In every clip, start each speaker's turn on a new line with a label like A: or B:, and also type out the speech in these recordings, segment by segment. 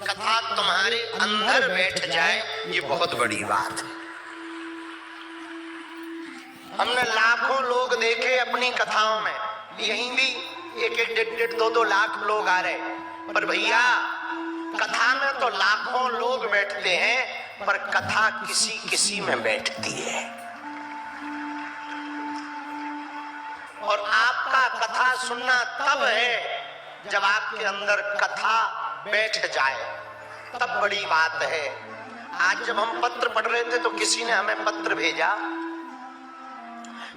A: कथा तुम्हारे अंदर बैठ जाए, ये बहुत बड़ी बात है। हमने लाखों लोग देखे अपनी कथाओं में, यहीं भी एक एक डेढ़ दो लाख लोग आ रहे, पर भैया कथा में तो लाखों लोग बैठते हैं, पर कथा किसी किसी में बैठती है। और आपका कथा सुनना तब है जब आपके अंदर कथा बैठ जाए, तब बड़ी बात है। आज जब हम पत्र पढ़ रहे थे तो किसी ने हमें पत्र भेजा,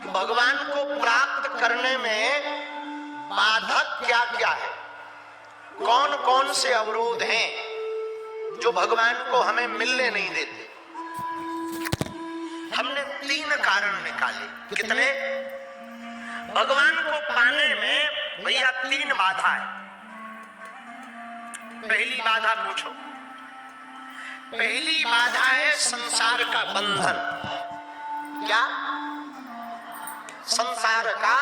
A: भगवान को प्राप्त करने में बाधक क्या क्या है, कौन कौन से अवरोध हैं जो भगवान को हमें मिलने नहीं देते। हमने 3 कारण निकाले। कितने? भगवान को पाने में भैया 3 बाधा है। पहली बाधा पूछो। पहली बाधा है संसार का बंधन। क्या? संसार का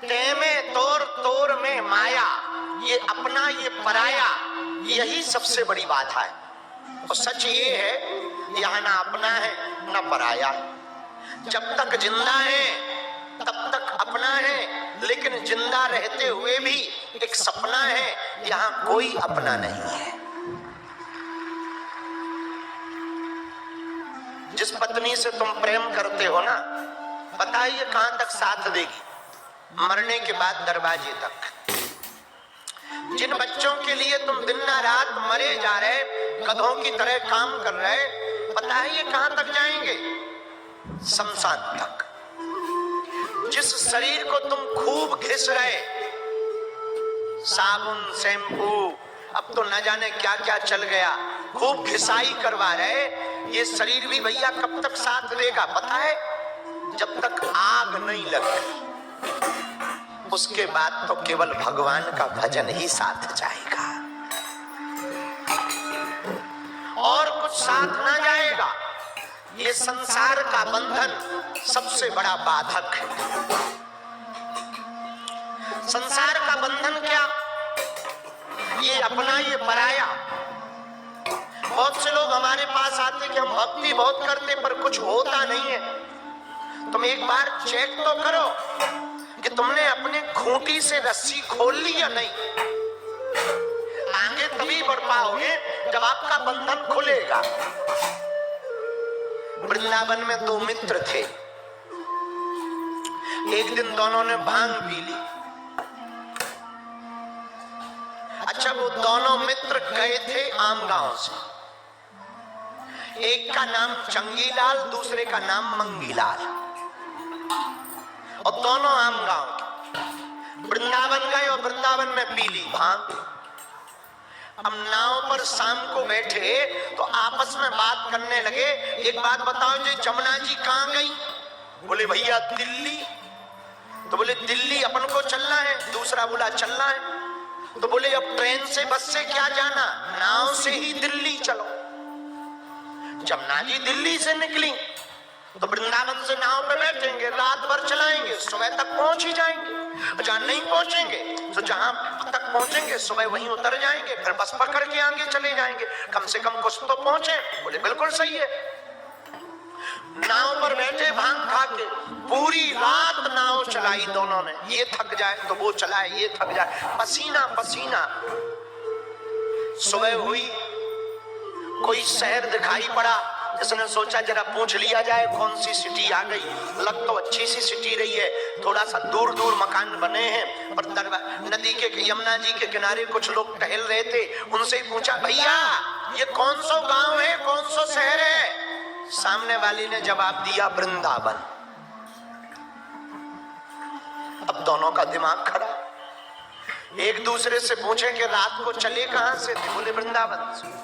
A: तेमे तोर तोर में माया, ये अपना ये पराया, यही सबसे बड़ी बाधा है। और सच ये है, यहाँ ना अपना है ना पराया। जब तक जिंदा है तब तक अपना है, लेकिन जिंदा रहते हुए भी एक सपना है, यहाँ कोई अपना नहीं है। जिस पत्नी से तुम प्रेम करते हो ना, पता है ये कहां तक साथ देगी? मरने के बाद दरवाजे तक। जिन बच्चों के लिए तुम दिन ना रात मरे जा रहे, गधों की तरह काम कर रहे, पता है ये कहां तक जाएंगे? शमशान तक। जिस शरीर को तुम खूब घिस रहे, साबुन शैम्पू, अब तो न जाने क्या क्या चल गया, खूब घिसाई करवा रहे, ये शरीर भी भैया कब तक साथ देगा पता है? जब तक आग नहीं लगती, उसके बाद तो केवल भगवान का भजन ही साथ जाएगा, और कुछ साथ ना जाएगा। ये संसार का बंधन सबसे बड़ा बाधक है। संसार का बंधन क्या? ये अपना ये पराया। बहुत से लोग हमारे पास आते कि हम भक्ति बहुत करते पर कुछ होता नहीं है। तुम एक बार चेक तो करो कि तुमने अपने खूंटी से रस्सी खोल ली या नहीं। आगे तभी बढ़ पाओगे जब आपका बंधन खुलेगा। वृंदावन में 2 मित्र थे। एक दिन दोनों ने भांग पी ली। अच्छा, वो दोनों मित्र गए थे आम गांव से। एक का नाम चंगीलाल, दूसरे का नाम मंगीलाल, और दोनों आम गांव। वृंदावन गए और वृंदावन में पी ली भांग। अब नाव पर शाम को बैठे तो आपस में बात करने लगे। एक बात बताओ जी, जमुना जी कहाँ गई? बोले भैया दिल्ली। तो बोले दिल्ली अपन को चलना है? दूसरा बोला चलना है। तो बोले अब ट्रेन से बस से क्या जाना, नाव से ही दिल्ली चलो। जमुना जी दिल्ली से निकली तो वृंदावन से नाव पे बैठेंगे, रात भर चलाएंगे, सुबह तक पहुंच ही जाएंगे। जहां नहीं पहुंचेंगे तो जहां तक पहुंचेंगे सुबह वहीं उतर जाएंगे, फिर बस पकड़ के आगे चले जाएंगे, कम से कम कुछ तो पहुंचे। बोले बिल्कुल सही है। नाव पर बैठे भांग खा के पूरी रात नाव चलाई दोनों ने। ये थक जाए तो वो चलाए, ये थक जाए, पसीना पसीना। सुबह हुई, कोई शहर दिखाई पड़ा। जिसने सोचा जरा पूछ लिया जाए कौन सी सिटी आ गई। लग तो अच्छी सी सिटी रही है, थोड़ा सा दूर दूर मकान बने हैं, पर नदी के यमुना जी के किनारे कुछ लोग टहल रहे थे। उनसे ही पूछा, भैया ये कौन सा गांव है, कौन सा शहर है? सामने वाली ने जवाब दिया, वृंदावन। अब दोनों का दिमाग खड़ा। एक दूसरे से पूछे कि रात को चले कहां से थे? बोले वृंदावन से।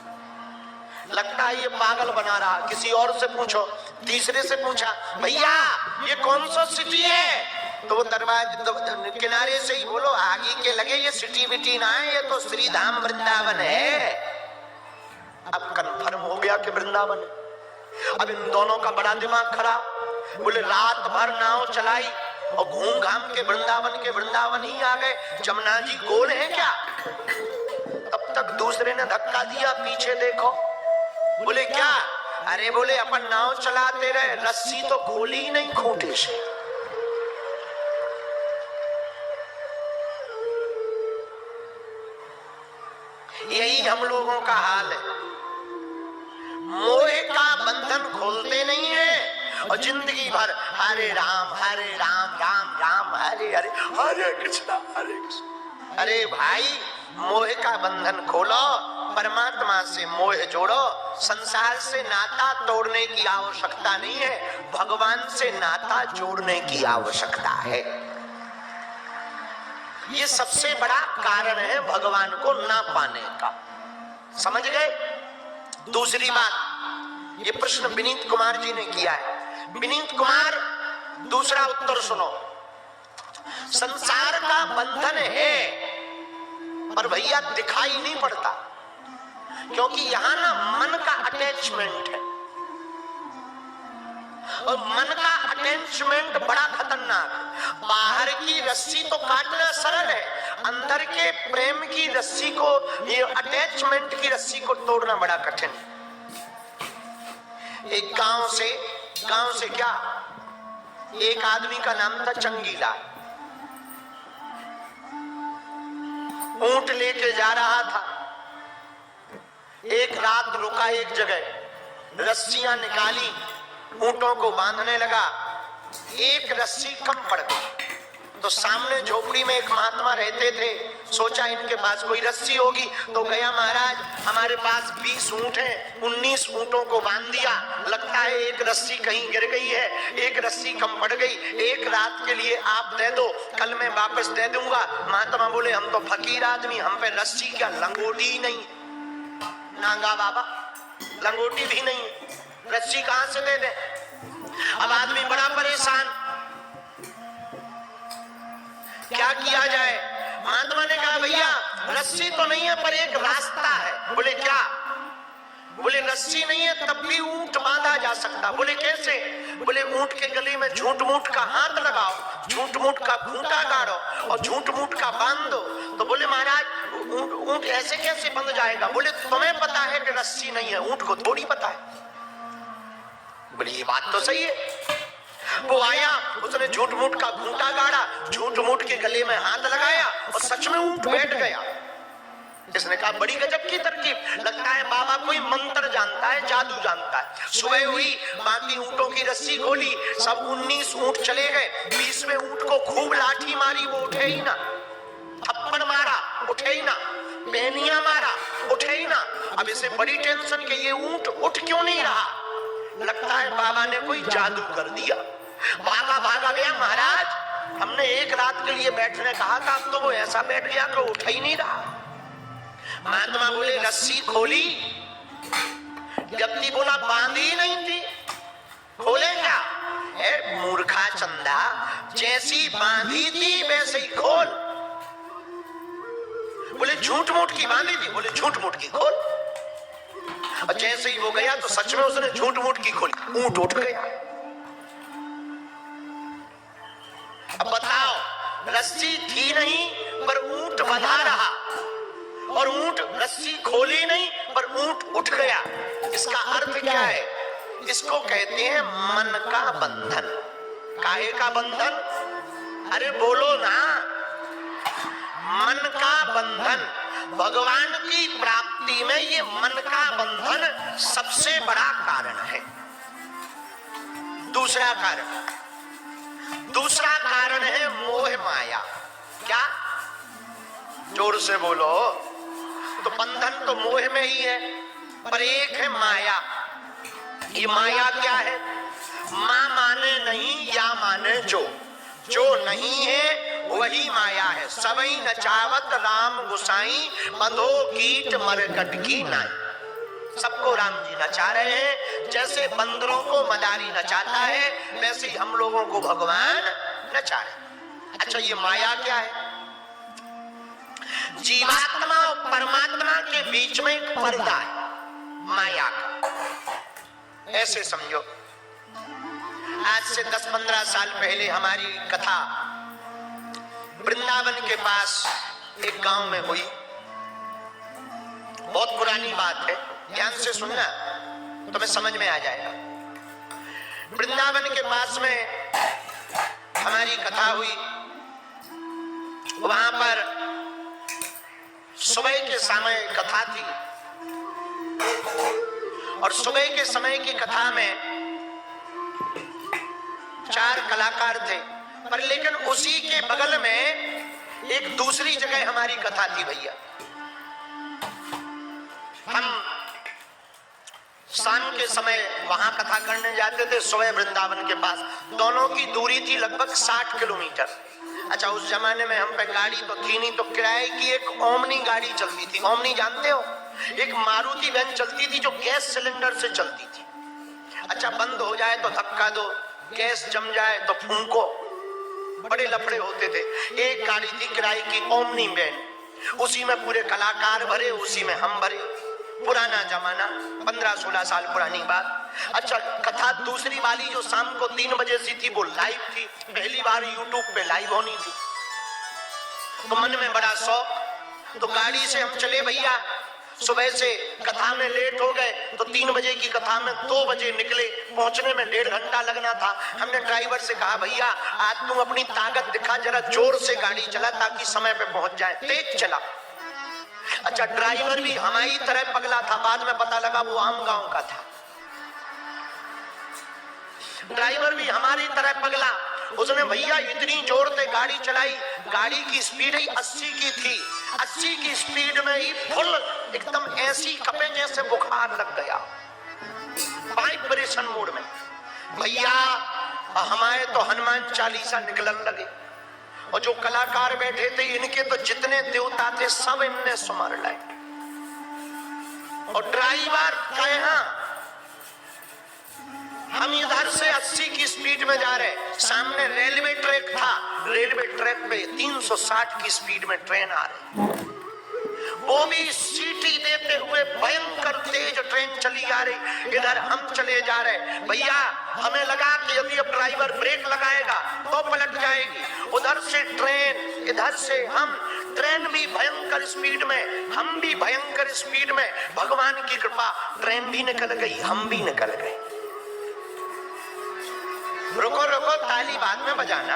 A: लगता है ये पागल बना रहा। किसी और से पूछो। तीसरे से पूछा, भैया ये कौन सा सिटी है? तो वो दरवाजे किनारे से ही बोलो, आगे के लगे ये सिटी बिटी ना है, ये तो श्री धाम वृंदावन है। अब कंफर्म हो गया कि वृंदावन है। अब इन दोनों का बड़ा दिमाग खराब। बोले रात भर नाव चलाई और घूम घाम के वृंदावन ही आ गए। जमुना जी गोल है क्या? तब तक दूसरे ने धक्का दिया, पीछे देखो। बोले क्या? अरे बोले अपन नाव चलाते रहे, रस्सी तो खोली ही नहीं खूंटे से। यही हम लोगों का हाल है, मोह का बंधन खोलते नहीं है और जिंदगी भर हरे राम राम राम हरे हरे, हरे कृष्णा हरे कृष्णा। अरे भाई, मोह का बंधन खोलो, परमात्मा से मोह जोड़ो। संसार से नाता तोड़ने की आवश्यकता नहीं है, भगवान से नाता जोड़ने की आवश्यकता है। ये सबसे बड़ा कारण है भगवान को ना पाने का। समझ गए? दूसरी बात, ये प्रश्न विनीत कुमार जी ने किया है। विनीत कुमार, दूसरा उत्तर सुनो। संसार का बंधन है पर भैया दिखाई नहीं पड़ता, क्योंकि यहां ना मन का अटैचमेंट है, और मन का अटैचमेंट बड़ा खतरनाक है। बाहर की रस्सी तो काटना सरल है, अंदर के प्रेम की रस्सी को, ये अटैचमेंट की रस्सी को तोड़ना बड़ा कठिन है। एक गांव से क्या, एक आदमी का नाम था चंगीला। ऊंट लेके जा रहा था, एक रात रुका एक जगह, रस्सियां निकाली, ऊंटों को बांधने लगा। एक रस्सी कम पड़ गई तो सामने झोपड़ी में एक महात्मा रहते थे, सोचा इनके पास कोई रस्सी होगी, तो गया, महाराज हमारे पास 20 ऊंट हैं, 19 ऊंटों को बांध दिया, लगता है एक रस्सी कहीं गिर गई है, एक रस्सी कम पड़ गई, एक रात के लिए आप दे दो, कल मैं वापस दे दूंगा। महात्मा बोले हम तो फकीर आदमी, हम पे रस्सी क्या, लंगोटी ही नहीं, नांगा बाबा लंगोटी भी नहीं, रस्सी कहां से दे दे। अब आदमी बड़ा परेशान, क्या किया जाए। महात्मा ने कहा भैया रस्सी तो नहीं है पर एक रास्ता है। बोले क्या? बोले रस्सी नहीं है तब भी ऊंट बांधा जा सकता। बोले कैसे? बोले ऊंट के गले में झूठ मूठ का हाथ लगाओ, झूठ मूठ का खूंटा गाड़ो और झूठ मूठ का बांध दो। तो बोले महाराज ऊंट ऐसे कैसे बंध जाएगा? बोले तुम्हें पता है कि रस्सी नहीं है, ऊंट को थोड़ी पता है। बोले ये बात तो सही है। वो आया, उसने झूठ मूठ का खूंटा गाड़ा, झूठ मूठ के गले में हाथ लगाया और सच में ऊंट बैठ गया। इसने कहा बड़ी गजब की तरकीब, लगता है बाबा कोई मंत्र जानता है, जादू जानता है। सुबह हुई, बाकी ऊंटों की रस्सी खोली, सब 19 ऊंट चले गए। 20वें ऊंट को खूब लाठी मारी, वो उठे ही ना, थप्पड़ मारा उठे ही ना, पहनिया मारा उठे ही ना। अब इसे बड़ी टेंशन कि ये ऊंट उठ क्यों नहीं रहा, लगता है बाबा ने कोई जादू कर दिया। भागा गया, महाराज हमने एक रात के लिए बैठने कहा था, अब तो वो ऐसा बैठ गया कि उठ ही नहीं रहा। महात्मा बोले रस्सी खोली, व्यक्ति बोला बांधी नहीं थी, खोले क्या? मूर्खा चंदा, जैसी बांधी थी वैसे ही खोल। बोले झूठ मूठ की बांधी थी, बोले झूठ मूठ की खोल। और जैसे ही वो गया तो सच में उसने झूठ मूठ की खोली, ऊंट उठ गया। अब बताओ, रस्सी थी नहीं पर ऊंट बंधा रहा, और ऊंट रस्सी खोली नहीं पर ऊंट उठ गया। इसका अर्थ क्या है? इसको कहते हैं मन का बंधन। काहे का बंधन? अरे बोलो ना, मन का बंधन। भगवान की प्राप्ति में ये मन का बंधन सबसे बड़ा कारण है। दूसरा कारण है मोह माया। क्या? जोर से बोलो। तो बंधन तो मोह में ही है, पर एक है माया। ये माया क्या है? मां माने नहीं, या माने जो नहीं है वही माया है। सबई नचावत राम गुसाई, बंधो कीट मरकट की नाई। सबको राम जी नचा रहे हैं, जैसे बंदरों को मदारी नचाता है वैसे ही हम लोगों को भगवान नचा रहे। अच्छा, ये माया क्या है? जीवात्मा और परमात्मा के बीच में एक पर्दा है माया का। ऐसे समझो, आज से 10-15 साल पहले हमारी कथा वृंदावन के पास एक गांव में हुई। बहुत पुरानी बात है, ध्यान से सुनना, तुम्हें समझ में आ जाएगा। वृंदावन के पास में हमारी कथा हुई, वहां पर सुबह के समय कथा थी और सुबह के समय की कथा में 4 कलाकार थे, पर लेकिन उसी के बगल में एक दूसरी जगह हमारी कथा थी भैया। हम शाम के समय वहां कथा करने जाते थे, सुबह वृंदावन के पास। दोनों की दूरी थी लगभग 60 किलोमीटर। अच्छा, उस जमाने में हम पे गाड़ी तो थी नहीं, तो किराए की एक ओमनी गाड़ी चलती थी। ओमनी जानते हो? एक मारुति वैन चलती थी जो गैस सिलेंडर से चलती थी। अच्छा, बंद हो जाए तो धक्का दो, गैस जम जाए तो फूंको, बड़े लफड़े होते थे। एक गाड़ी थी किराए की ओमनी वैन, उसी में पूरे कलाकार भरे, उसी में हम भरे। पुराना जमाना, 15-16 साल पुरानी बात। अच्छा, कथा दूसरी वाली जो शाम को 3 बजे से थी वो लाइव थी, पहली बार यूट्यूब पे लाइव होनी थी। तो मन में बड़ा शौक, तो गाड़ी से हम चले भैया। सुबह से कथा में लेट हो गए तो 3 बजे की कथा में 2 बजे निकले, पहुंचने में 1.5 घंटा लगना था। हमने ड्राइवर से कहा, भैया आज तुम अपनी ताकत दिखा, जरा जोर से गाड़ी चला ताकि समय पे पहुंच जाए, तेज चला। अच्छा, ड्राइवर भी हमारी तरह पगला था, बाद में पता लगा वो आम गांव का था। ड्राइवर भी हमारी तरह पगला, उसने भैया इतनी जोर से गाड़ी चलाई, गाड़ी की स्पीड ही 80 की थी। 80 की स्पीड में ही फुल एकदम ऐसी कपे जैसे बुखार लग गया, वाइब्रेशन मोड में। भैया हमारे तो हनुमान चालीसा निकलने लगे, और जो कलाकार बैठे थे इनके तो जितने देवता थे सब इनने सुमर लाए। और ड्राइवर कहे, हम इधर से 80 की स्पीड में जा रहे, सामने रेलवे ट्रैक था, रेलवे ट्रैक पे 360 की स्पीड में ट्रेन आ रही, वो भी सीटी देते हुए भयंकर तेज ट्रेन चली आ रही। इधर हम चले जा रहे। भैया हमें लगा कि यदि अब ड्राइवर ब्रेक लगाएगा तो पलट जाएगी। उधर से ट्रेन, इधर से हम, ट्रेन भी भयंकर स्पीड में, हम भी भयंकर स्पीड में। भगवान की कृपा, ट्रेन भी निकल गई, हम भी निकल गए। रुको रुको, ताली बाद में बजाना,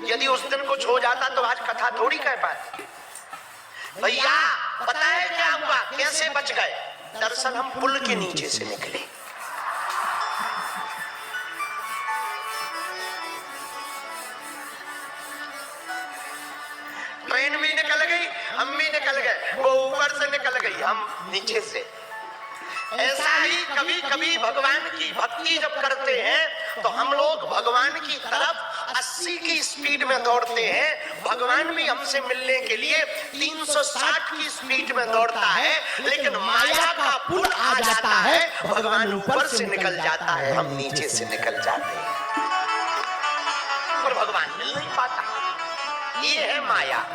A: यदि उस दिन कुछ हो जाता तो आज कथा थोड़ी कह पाते। भैया पता है क्या हुआ, कैसे बच गए? दरअसल हम पुल के नीचे से निकले। ट्रेन भी निकल गई, हम भी निकल गए, वो ऊपर से निकल गई, हम नीचे से। ऐसा ही कभी कभी भगवान की भक्ति जब करते हैं तो हम लोग भगवान की तरफ 80 की स्पीड में दौड़ते हैं। भगवान भी हमसे मिलने के लिए 360 की स्पीड में दौड़ता है, लेकिन माया का पुल आ जाता है, भगवान ऊपर से निकल जाता है, हम नीचे से निकल जाते हैं, और भगवान मिल नहीं पाता। ये है माया।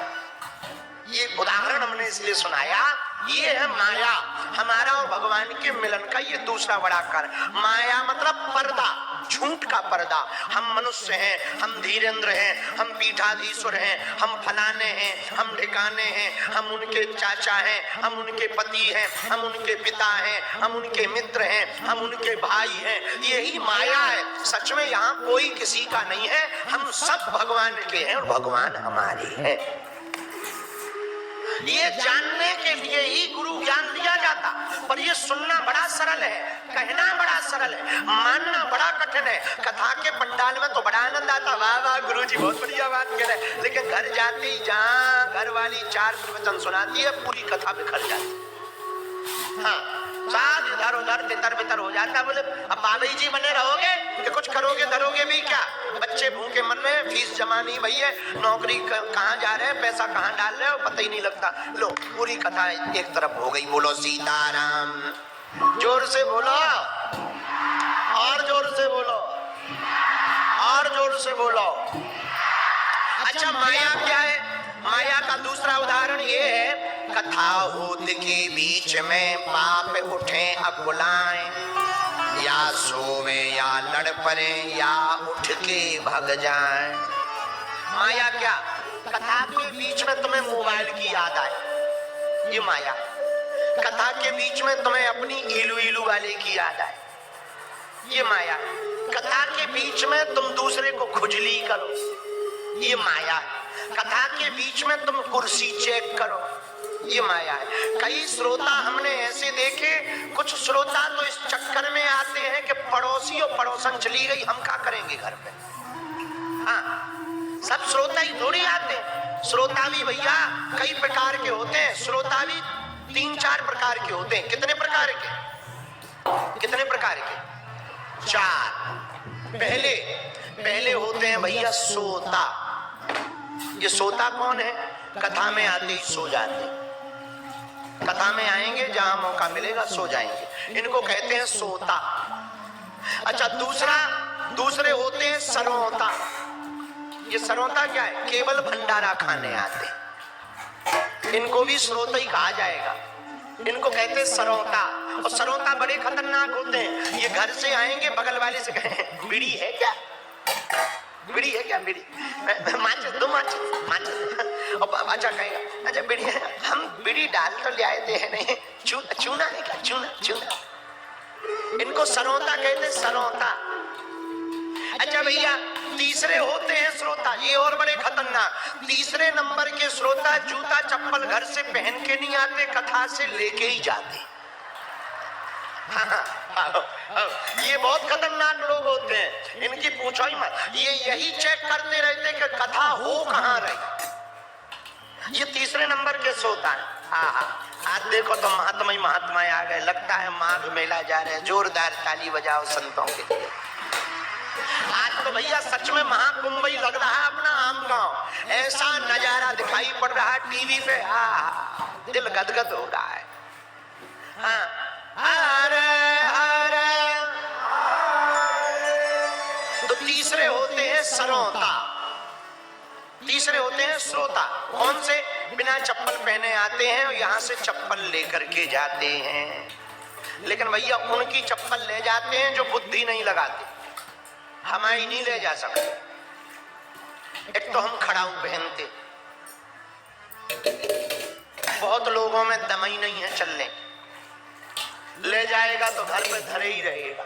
A: ये उदाहरण हमने इसलिए सुनाया, ये है माया, हमारा और भगवान के मिलन का ये दूसरा बड़ा कारण। माया मतलब पर्दा, झूठ का पर्दा। हम मनुष्य हैं, हम धीरेन्द्र हैं, हम पीठाधीश्वर हैं, हम फलाने हैं, हम ठिकाने हैं, हम उनके चाचा हैं, हम उनके पति हैं, हम उनके पिता हैं, हम उनके मित्र हैं, हम उनके भाई हैं। यही माया है। सच में यहाँ कोई किसी का नहीं है, हम सब भगवान के हैं और भगवान हमारे हैं। ये जानने के लिए ही गुरु ज्ञान दिया जाता, पर ये सुनना बड़ा सरल है, कहना बड़ा सरल है, मानना बड़ा कठिन है। कथा के पंडाल में तो बड़ा आनंद आता, वाह वाह गुरुजी बहुत बढ़िया बात कह रहे, लेकिन घर जाते ही जहाँ घर वाली 4 प्रवचन सुनाती है, पूरी कथा बिखर जाती। हाँ, साथ इधर उधर तितर बितर हो जाता। बोले अब बाबा जी बने रहोगे कि कुछ करोगे धरोगे भी क्या? बच्चे भूखे मर रहे हैं, फीस जमा नहीं भई है, नौकरी कहाँ जा रहे हैं, पैसा कहाँ डाल रहे हो, पता ही नहीं लगता। लो पूरी कथा एक तरफ हो गई। बोलो सीताराम, जोर से बोलो, और जोर से बोलो, और जोर से बोलो। अच्छा, माया क्या है? माया का दूसरा उदाहरण ये है, कथा होत के बीच में पाप उठे अकुलाएं, या सोवे या लड़ पड़े या उठ के भग जाएं। माया क्या? कथा के बीच में तुम्हें मोबाइल की याद आए, ये माया। कथा के बीच में तुम्हें अपनी इलू इलू वाले की याद आए, ये माया है। कथा के बीच में तुम दूसरे को खुजली करो, ये माया है। कथा के बीच में तुम कुर्सी चेक करो, ये माया है। कई श्रोता हमने ऐसे देखे, कुछ श्रोता तो इस चक्कर में आते हैं कि पड़ोसी और पड़ोसन चली गई, हम क्या करेंगे घर पे। हाँ, सब श्रोता ही थोड़ी आते हैं। श्रोता भी भैया कई प्रकार के होते हैं। श्रोता भी 3-4 प्रकार के होते हैं। कितने प्रकार के? कितने प्रकार के? 4। पहले होते हैं भैया सोता। ये सोता कौन है? कथा में आते ही सो जाते, कथा में आएंगे जहां मौका मिलेगा सो जाएंगे, इनको कहते हैं सोता। अच्छा, दूसरे होते हैं सरौता। ये सरौता क्या है? केवल भंडारा खाने आते, इनको भी श्रोता ही कहा जाएगा। इनको कहते हैं सरौता। और सरौता बड़े खतरनाक होते हैं। ये घर से आएंगे, बगल वाले से कहें बीड़ी है क्या, बीड़ी है क्या, बीड़ी माचिस दो, माचिस। और अच्छा कहेगा अच्छा बीड़ी है, हम बीड़ी डाल तो ले आए थे नहीं, चूना है क्या, चूना। इनको सरौता कहते हैं, सरौता। अच्छा भैया, तीसरे होते हैं श्रोता। ये और बड़े खतरनाक। तीसरे नंबर के श्रोता जूता चप्पल घर से पहन के नहीं आते, कथा से लेके ही जाते। ये बहुत खतरनाक लोग होते हैं, इनकी पूछो ही मत। ये यही चेक करते रहते कि कथा हो कहां रही। ये तीसरे नंबर के श्रोता है। आज देखो तो महात्मा आ गए, लगता है माघ मेला जा रहे हैं। जोरदार ताली बजाओ संतों के लिए। आज तो भैया सच में महाकुंभ ही लग रहा है अपना आम गांव। ऐसा नजारा दिखाई पड़ रहा है टीवी पे, दिल गदगद हो रहा है। हाँ, तो तीसरे होते हैं सरौता, तीसरे होते हैं श्रोता। कौन से? बिना चप्पल पहने आते हैं और यहाँ से चप्पल लेकर के जाते हैं। लेकिन भैया उनकी चप्पल ले जाते हैं जो बुद्धि नहीं लगाते, हमारी नहीं ले जा सकते। एक तो हम खड़ाऊ पहनते, बहुत लोगों में दम ही नहीं है चलने, ले जाएगा तो घर पे धरे ही रहेगा।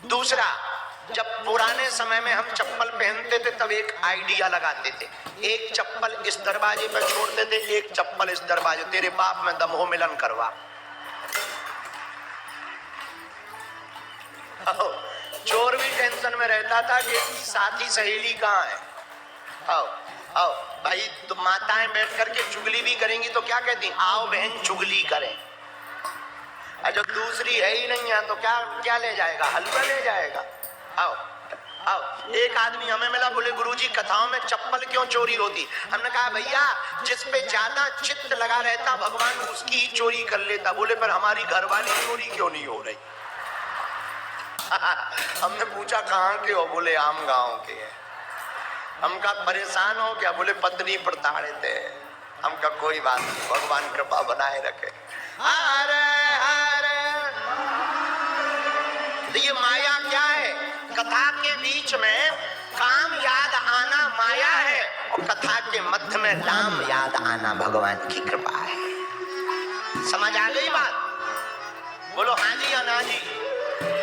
A: दूसरा, जब पुराने समय में हम चप्पल पहनते थे तब एक आइडिया लगाते थे, एक चप्पल इस दरवाजे पर छोड़ते थे, एक चप्पल इस दरवाजे, तेरे बाप में दम हो मिलन करवा। चोर भी टेंशन में रहता था कि साथी सहेली कहाँ है। आओ भाई, तुम माताएं बैठ करके चुगली भी करेंगी तो क्या कहती? आओ बहन चुगली करें। जो दूसरी है ही नहीं है तो क्या ले जाएगा? हलवा ले जाएगा। आओ। एक आदमी हमें मिला, बोले गुरुजी कथाओं में चप्पल क्यों चोरी होती? हमने कहा भैया जिस पे ज्यादा चित्त लगा रहता भगवान उसकी ही चोरी कर लेता। बोले पर हमारी घरवाली चोरी क्यों नहीं हो रही? हमने पूछा कहाँ के हो? बोले आम गांव के हैं। हम कहा परेशान हो क्या? बोले पत्नी प्रताड़ित है। हम कहा कोई बात नहीं, भगवान कृपा बनाए रखे। तो ये माया क्या है? कथा के बीच में काम याद आना माया है और कथा के मध्य में राम याद आना भगवान की कृपा है। समझ आ गई बात? बोलो हाँ जी या ना जी?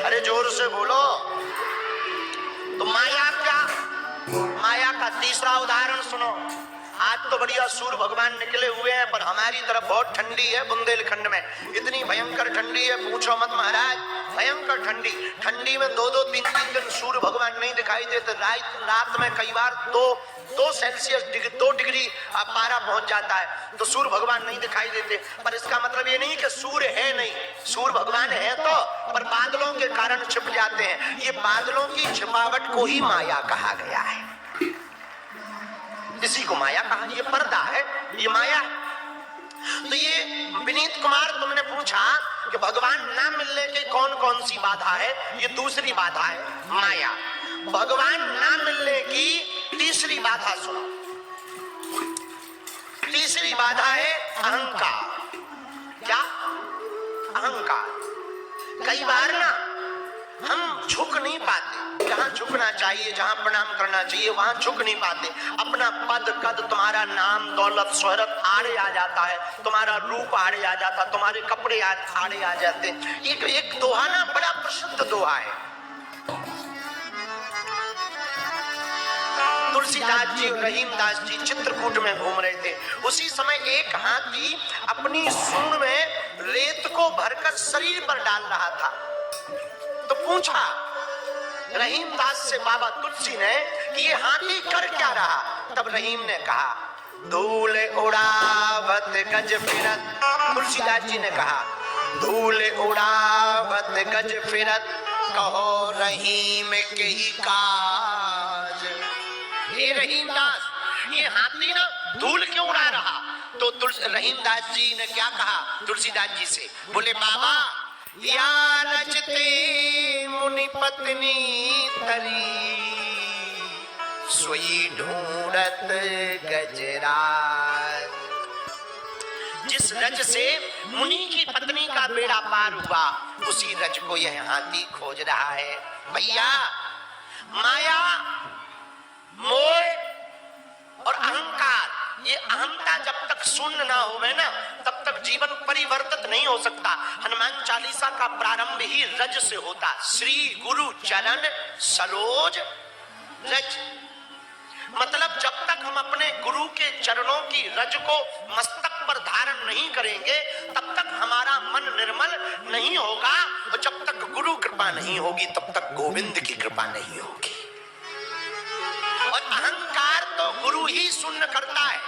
A: अरे जोर से बोलो। तो माया क्या? माया का तीसरा उदाहरण सुनो। आज तो बढ़िया सूर्य भगवान निकले हुए हैं, पर हमारी तरफ बहुत ठंडी है। बुंदेलखंड में इतनी भयंकर ठंडी है, पूछो मत महाराज। भयंकर ठंडी, ठंडी में 2-2, 3-3 दिन सूर्य भगवान नहीं दिखाई देते। रात में कई बार 2 सेल्सियस 2 डिग्री पारा पहुंच जाता है तो सूर्य भगवान नहीं दिखाई देते। पर इसका मतलब ये नहीं कि सूर्य है नहीं, सूर्य भगवान है तो, पर बादलों के कारण छिप जाते हैं। ये बादलों की छिपावट को ही माया कहा गया है। इसी को माया कहा। ये पर्दा है, ये माया है। तो ये विनीत कुमार तुमने पूछा कि भगवान ना मिलने की कौन कौन सी बाधा है? ये दूसरी बाधा है माया। भगवान ना मिलने की तीसरी बाधा सुनो। तीसरी बाधा है अहंकार। क्या? अहंकार। कई बार ना हम झुक नहीं पाते। जहां झुकना चाहिए, जहां प्रणाम करना चाहिए, वहां झुक नहीं पाते। अपना पद कद, तुम्हारा नाम दौलत शोहरत आड़े आ जाता है, तुम्हारा रूप आड़े आ जाता, तुम्हारे कपड़े आड़े आ जाते। एक दोहा ना बड़ा प्रसिद्ध दोहा है। तुलसीदास जी और रहीमदास जी चित्रकूट में घूम रहे थे। उसी समय एक हाथी अपनी सूंड में रेत को भरकर शरीर पर डाल रहा था। तो पूछा रहीमदास से बाबा तुलसी ने कि ये हाथी कर क्या रहा। तब रहीम ने कहा, धूल उड़ावत गज फिरत। तुलसीदास जी ने कहा, धूल उड़ावत गज फिरत, कहो रहीम के ही काज। ये रहीमदास, ये हाथी ना धूल क्यों उड़ा रहा। तो रहीमदास जी ने क्या कहा तुलसीदास जी से, बोले बाबा, या रचते मुनि पत्नी तरी, सोई ढूंढत गजराज। जिस रज से मुनि की पत्नी का बेड़ा पार हुआ, उसी रज को यह हाथी खोज रहा है। भैया, माया, मोह और अहंकार, ये अहंता जब तक शून्य ना होवे ना, तब तक जीवन परिवर्तित नहीं हो सकता। हनुमान चालीसा का प्रारंभ ही रज से होता। श्री गुरु चरण सरोज रज। मतलब जब तक हम अपने गुरु के चरणों की रज को मस्तक पर धारण नहीं करेंगे, तब तक हमारा मन निर्मल नहीं होगा। और जब तक गुरु कृपा नहीं होगी, तब तक गोविंद की कृपा नहीं होगी। और अहंकार तो गुरु ही शून्य करता है।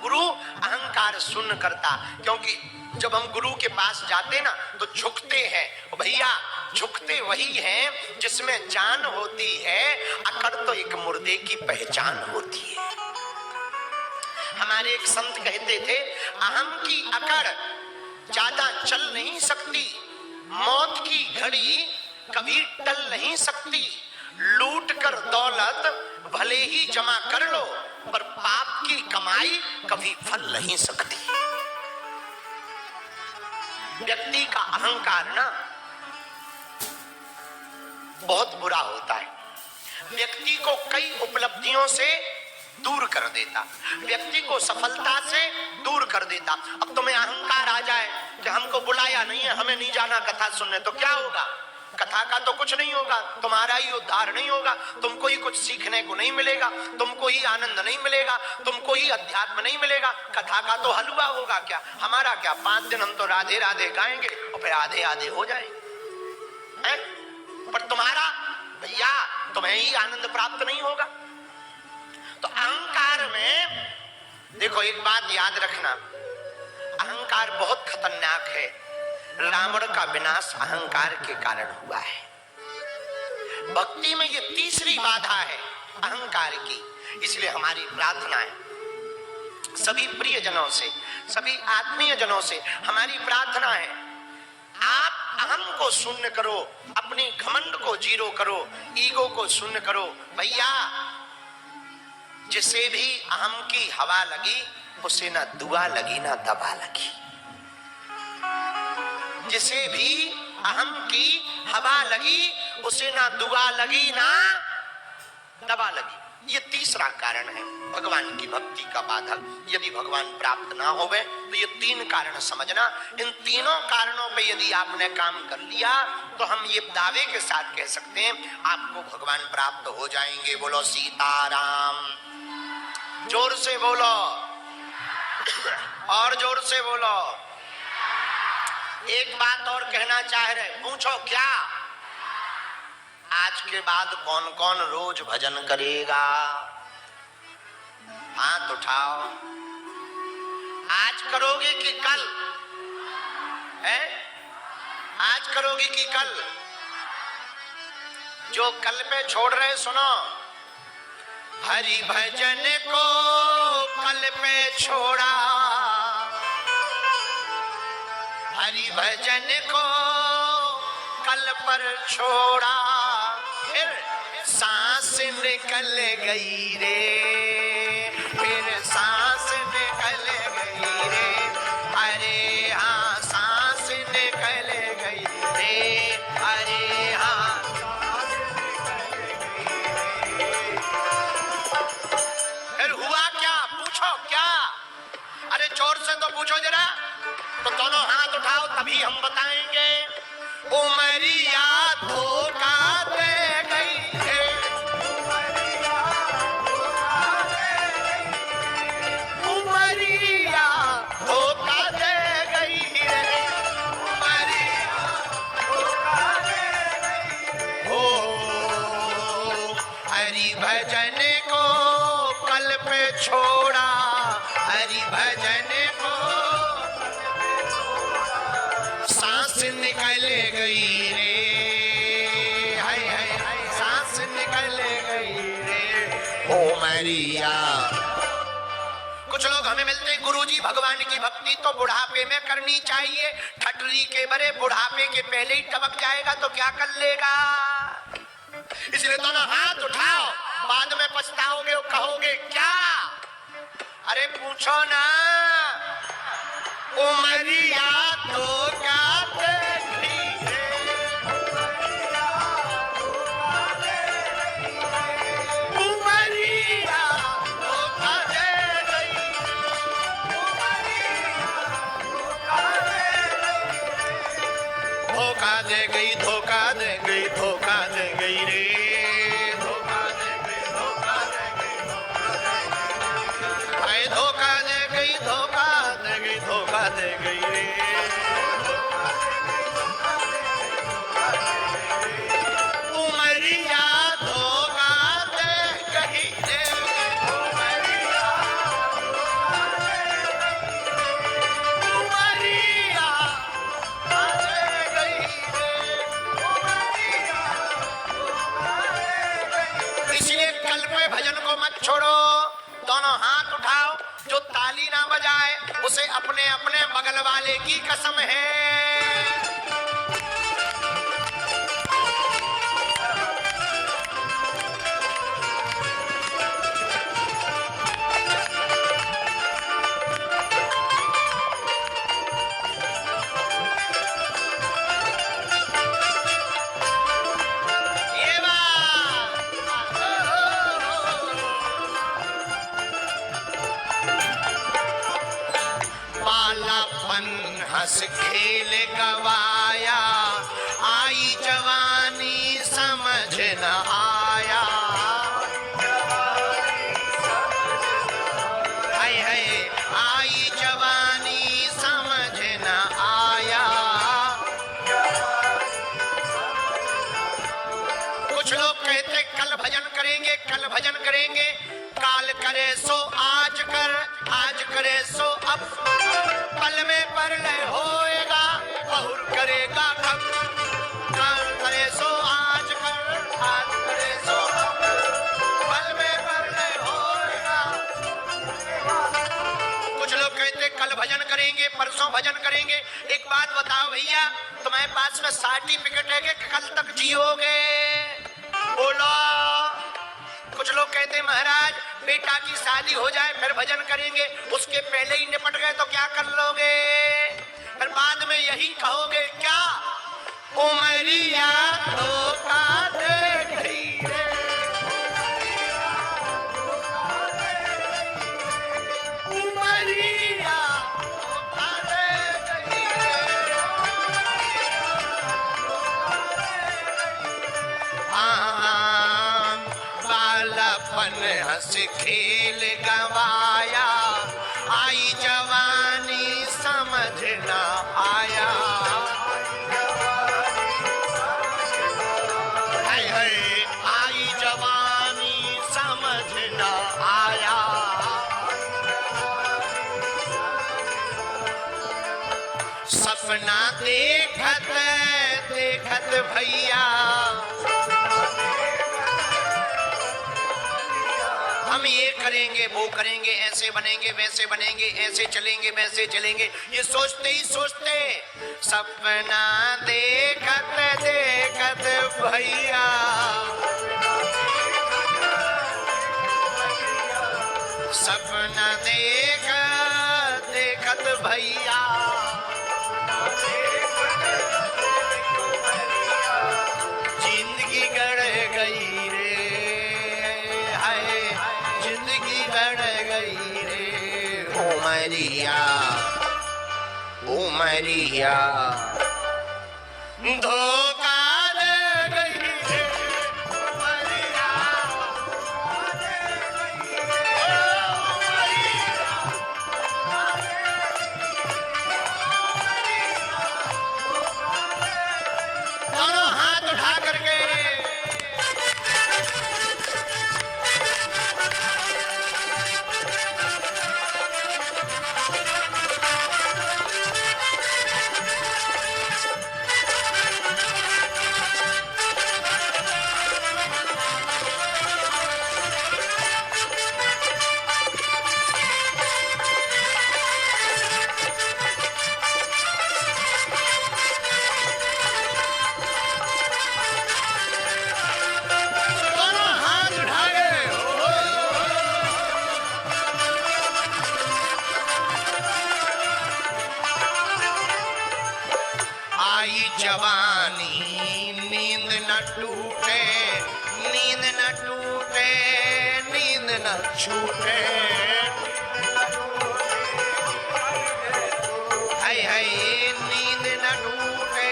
A: गुरु अहंकार शून्य करता, क्योंकि जब हम गुरु के पास जाते ना तो झुकते हैं। भैया, झुकते वही हैं जिसमें जान होती है। अकड़ तो एक मुर्दे की पहचान होती है। हमारे एक संत कहते थे, अहम की अकड़ ज्यादा चल नहीं सकती, मौत की घड़ी कभी टल नहीं सकती। लूट कर दौलत भले ही जमा कर लो, पर पाप की कमाई कभी फल नहीं सकती। व्यक्ति का अहंकार ना बहुत बुरा होता है। व्यक्ति को कई उपलब्धियों से दूर कर देता, व्यक्ति को सफलता से दूर कर देता। अब तुम्हें अहंकार आ जाए कि हमको बुलाया नहीं है, हमें नहीं जाना कथा सुनने, तो क्या होगा। कथा का तो कुछ नहीं होगा, तुम्हारा ही उद्धार नहीं होगा, तुमको ही कुछ सीखने को नहीं मिलेगा, तुमको ही आनंद नहीं मिलेगा, तुमको ही अध्यात्म नहीं मिलेगा। कथा का तो हलवा होगा क्या, हमारा क्या। 5 दिन हम तो राधे राधे गाएंगे और फिर आधे आधे हो जाएंगे, हैं? पर तुम्हारा भैया, तुम्हें ही आनंद प्राप्त नहीं होगा। तो अहंकार में देखो, एक बात याद रखना, अहंकार बहुत खतरनाक है। रावण का विनाश अहंकार के कारण हुआ है। भक्ति में ये तीसरी बाधा है अहंकार की। इसलिए हमारी प्रार्थना है सभी प्रियजनों से, सभी आत्मीय जनों से, हमारी प्रार्थना है, आप अहम को शून्य करो, अपनी घमंड को जीरो करो, ईगो को शून्य करो। भैया, जिसे भी अहम की हवा लगी, उसे ना दुआ लगी ना दवा लगी। जिसे भी अहम की हवा लगी, उसे ना दुआ लगी ना दवा लगी। ये तीसरा कारण है भगवान की भक्ति का बाधक। यदि भगवान प्राप्त ना होवे तो ये 3 कारण समझना। इन तीनों कारणों पे यदि आपने काम कर लिया तो हम ये दावे के साथ कह सकते हैं आपको भगवान प्राप्त हो जाएंगे। बोलो सीताराम। जोर से बोलो और जोर से बोलो। एक बात और कहना चाह रहे, पूछो क्या? आज के बाद कौन कौन रोज भजन करेगा? हाथ उठाओ। आज करोगे कि कल? है? आज करोगे कि कल? जो कल पे छोड़ रहे सुनो, हरि भजन को कल पे छोड़ा, हरि भजन को कल पर छोड़ा, फिर सांस निकल गई रे, फिर सांस निकल गई रे, अरे हाँ सांस निकल गई रे, अरे हाँ अभी हम बताएंगे। उमरिया धोखा दे गई है, उमरिया धोखा दे गई है, उमरिया धोखा दे गई है। ओ हरि भजन को कल पे छोड़ा, हरि भजन को सांस निकल गई रे, हाय हाय हाय सांस निकल गई रे, ओ मरिया। कुछ लोग हमें मिलते हैं, गुरुजी भगवान की भक्ति तो बुढ़ापे में करनी चाहिए। ठटरी के बड़े बुढ़ापे के पहले ही टपक जाएगा तो क्या कर लेगा। इसलिए दोनों हाथ उठाओ, बाद में पछताओगे और कहोगे क्या। अरे पूछो ना, उमरिया तो क्या देखी है, उमरिया धोखा दे गई, धोखा दे गई, धोखा दे गई, धोखा दे गई रे, धोखा दे गई, धोखा दे गई, धोखा दे गई, धोखा दे गई, धोखा दे गई रे। उमरिया धोखा दे गई रे, उमरिया उमरिया दे गई रे, इसलिए कल पे भजन को मत छोड़ो। दोनों हाथ उठाओ, जो ताली ना बजाए उसे अपने अपने बगल वाले की कसम है। ये बालापन हंस खेल गवाया, आई जवानी समझ न आया, हाय हाय आई जवानी समझ न आया। कुछ लोग कहते कल भजन करेंगे, कल भजन करेंगे, काल करे सो आज कर, आज करे सो अब, पल में परलय होएगा, बहुर करेगा कब, काल करे सो आज कर, आज करे सो अब, पल में परलय होएगा। कुछ लोग कहते कल भजन करेंगे, परसों भजन करेंगे। एक बात बताओ भैया, तुम्हारे पास में सर्टिफिकेट है कि कल तक जियोगे? बोलो। कुछ लोग कहते महाराज बेटा की शादी हो जाए फिर भजन करेंगे, उसके पहले ही निपट गए तो क्या कर लोगे, फिर बाद में यही कहोगे क्या। उमरिया धोखा दे गई रे, उमरिया धोखा दे गई रे, बालापन हंस खेल गवाया, आई जवानी समझ न आया, हाय हाय आई जवानी समझ न आया। सपना देखत देखत भैया, हम ये करेंगे वो करेंगे, ऐसे बनेंगे वैसे बनेंगे, ऐसे चलेंगे वैसे चलेंगे, ये सोचते ही सोचते सपना देखत देखत भैया, सपना देखत देखत भैया, जिंदगी गड़ गई रे, हाय जिंदगी गड़ गई रे, उमरिया उमरिया धोखा दे गई रे उमरिया, दे गई रे उमरिया, दोनों हाथ उठा करके जवानी नींद न टूटे, नींद न टूटे, नींद न छूटे, हाय हाय नींद न टूटे,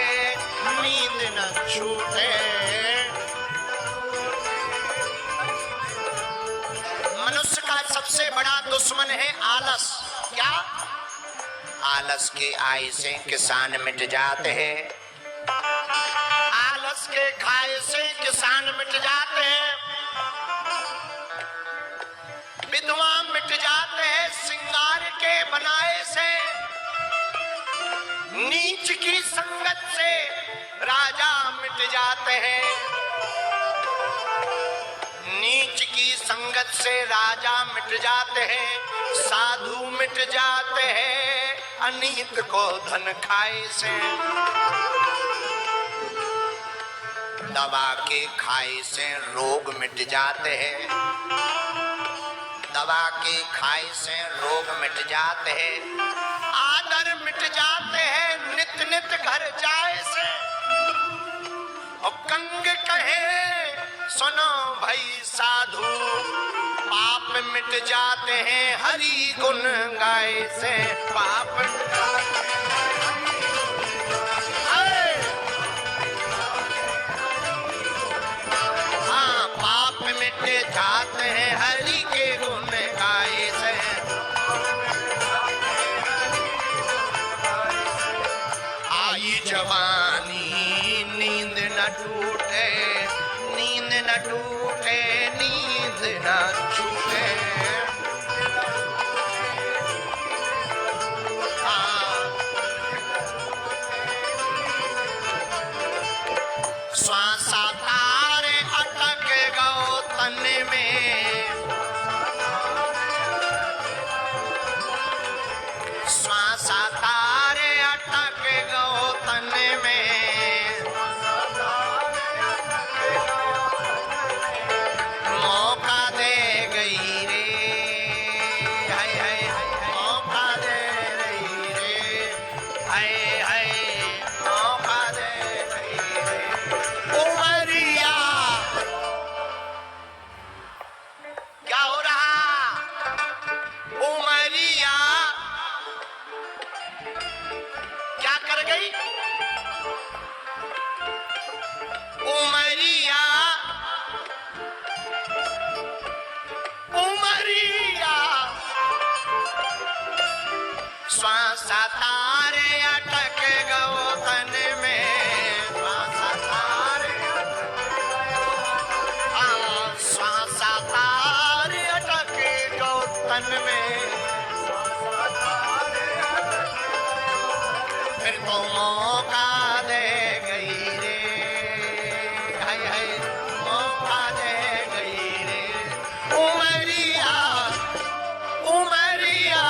A: नींद न छूटे। मनुष्य का सबसे बड़ा दुश्मन है आलस। क्या? आलस के आय से किसान मिट जाते हैं, आलस के खाए से किसान मिट जाते हैं, विधवा मिट जाते हैं सिंगार के बनाए से, नीच की संगत से राजा मिट जाते हैं, नीच की संगत से राजा मिट जाते हैं, साधु मिट जाते हैं अनीत को धन खाए से, दवा के खाए से रोग मिट जाते हैं, दवा के खाए से रोग मिट जाते हैं, आदर मिट जाते हैं नित नित घर जाए से, और कंग कहे सुनो भाई साधु, पाप मिट जाते हैं हरि गुण गाए से, पाप हाँ पाप मिट जाते हैं हरि के गुण गाए से, आई जवानी नींद न टूटे, नींद न टूटे, नींद न छूटे। श्वास तारे अटक गो तन में, श्वास तारे अटक गो तन में, मौका दे गई रे, हाय हाय मौका दे गई रे, हाय हाय मौका दे गई रे उमरिया। क्या हो रहा? उमरिया क्या कर गई? उमरिया, उमरिया श्वास तारे अटक गो तन में, श्वास तारे, श्वास तारे अटक गो तन में, फिर तो मौका दे गई रे, हाय हाय मौका दे गई रे उमरिया, उमरिया,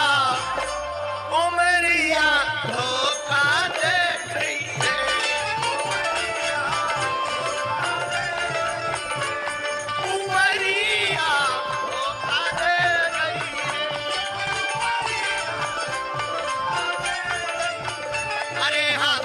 A: उमरिया धोखा दे गई रे, उमरिया धोखा दे गई रे, अरे हाँ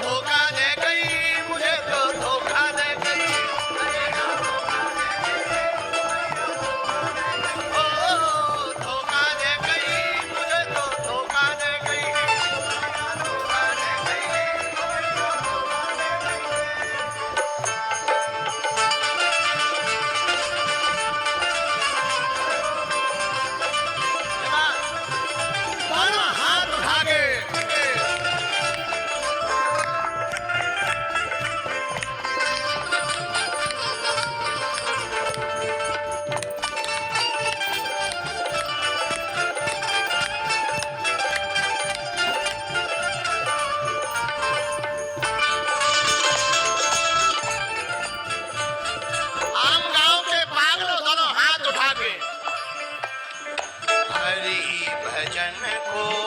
B: जन को